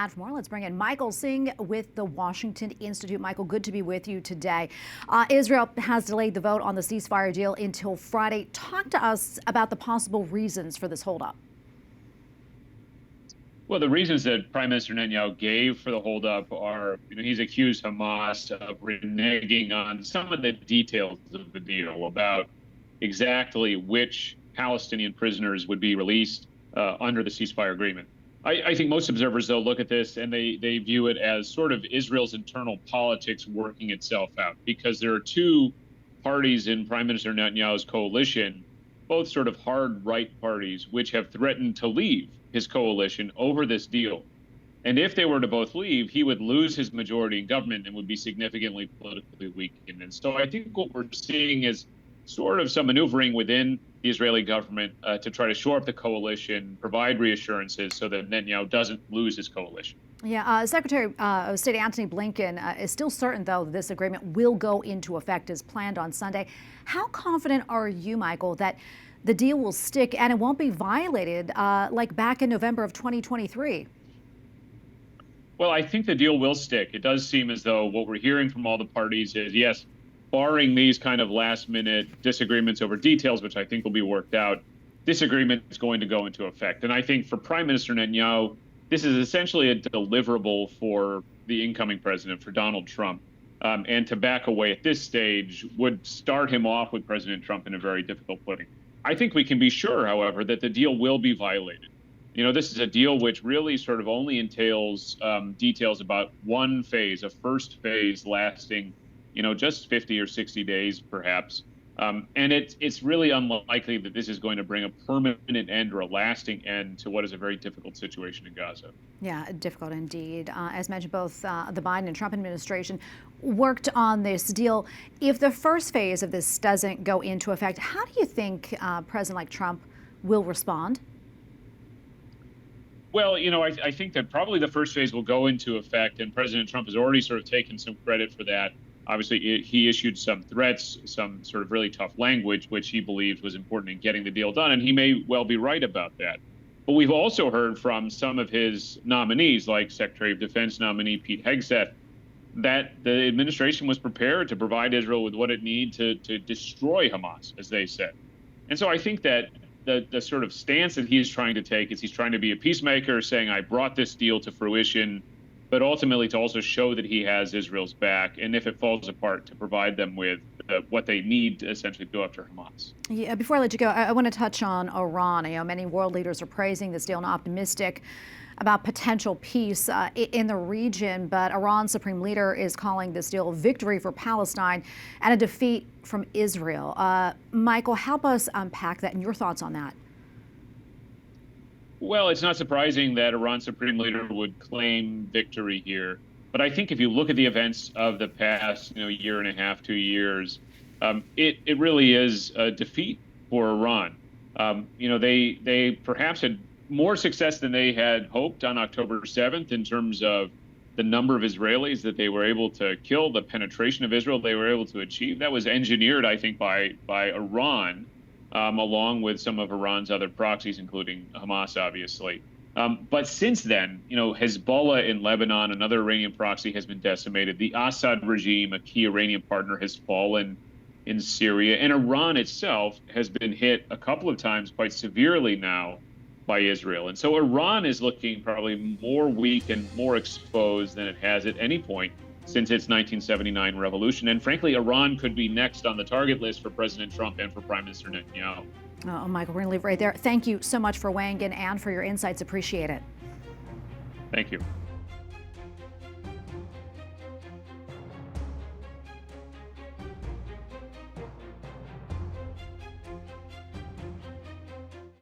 that. For more, let's bring in Michael Singh with the Washington Institute. Michael, good to be with you today. Israel has delayed the vote on the ceasefire deal until Friday. Talk to us about the possible reasons for this holdup. Well, the reasons that Prime Minister Netanyahu gave for the holdup are, he's accused Hamas of reneging on some of the details of the deal about exactly which Palestinian prisoners would be released under the ceasefire agreement. I think most observers, though, look at this and they view it as sort of Israel's internal politics working itself out, because there are two parties in Prime Minister Netanyahu's coalition, both sort of hard right parties, which have threatened to leave his coalition over this deal. And if they were to both leave, he would lose his majority in government and would be significantly politically weakened. And so I think what we're seeing is sort of some maneuvering within the Israeli government to try to shore up the coalition, provide reassurances so that Netanyahu doesn't lose his coalition. Yeah, Secretary of State Antony Blinken is still certain, though, that this agreement will go into effect as planned on Sunday. How confident are you, Michael, that the deal will stick and it won't be violated like back in November of 2023? Well, I think the deal will stick. It does seem as though what we're hearing from all the parties is, yes, barring these kind of last-minute disagreements over details, which I think will be worked out, this agreement is going to go into effect. And I think for Prime Minister Netanyahu, this is essentially a deliverable for the incoming president, for Donald Trump. And to back away at this stage would start him off with President Trump in a very difficult footing. I think we can be sure, however, that the deal will be violated. This is a deal which really sort of only entails details about one phase, a first phase lasting just 50 or 60 days, perhaps. And it's really unlikely that this is going to bring a permanent end or a lasting end to what is a very difficult situation in Gaza. Yeah, difficult indeed. As mentioned, both the Biden and Trump administration worked on this deal. If the first phase of this doesn't go into effect, how do you think President-elect Trump will respond? Well, I think that probably the first phase will go into effect, and President Trump has already sort of taken some credit for that. Obviously, he issued some threats, some sort of really tough language, which he believed was important in getting the deal done, and he may well be right about that. But we've also heard from some of his nominees, like Secretary of Defense nominee Pete Hegseth, that the administration was prepared to provide Israel with what it needed to destroy Hamas, as they said. And so I think that the sort of stance that he's trying to take is he's trying to be a peacemaker, saying, I brought this deal to fruition, but ultimately to also show that he has Israel's back, and if it falls apart, to provide them with what they need to essentially go after Hamas. Yeah, before I let you go, I want to touch on Iran. Many world leaders are praising this deal and optimistic about potential peace in the region, but Iran's supreme leader is calling this deal a victory for Palestine and a defeat from Israel. Michael, help us unpack that and your thoughts on that. Well, it's not surprising that Iran's supreme leader would claim victory here. But I think if you look at the events of the past, year and a half, 2 years, it really is a defeat for Iran. They perhaps had more success than they had hoped on October 7th in terms of the number of Israelis that they were able to kill, the penetration of Israel they were able to achieve. That was engineered, I think, by Iran. Along with some of Iran's other proxies, including Hamas, obviously. But since then, Hezbollah in Lebanon, another Iranian proxy, has been decimated. The Assad regime, a key Iranian partner, has fallen in Syria. And Iran itself has been hit a couple of times quite severely now by Israel. And so Iran is looking probably more weak and more exposed than it has at any point since its 1979 revolution. And frankly, Iran could be next on the target list for President Trump and for Prime Minister Netanyahu. Oh, Michael, we're going to leave it right there. Thank you so much for weighing in and for your insights. Appreciate it. Thank you.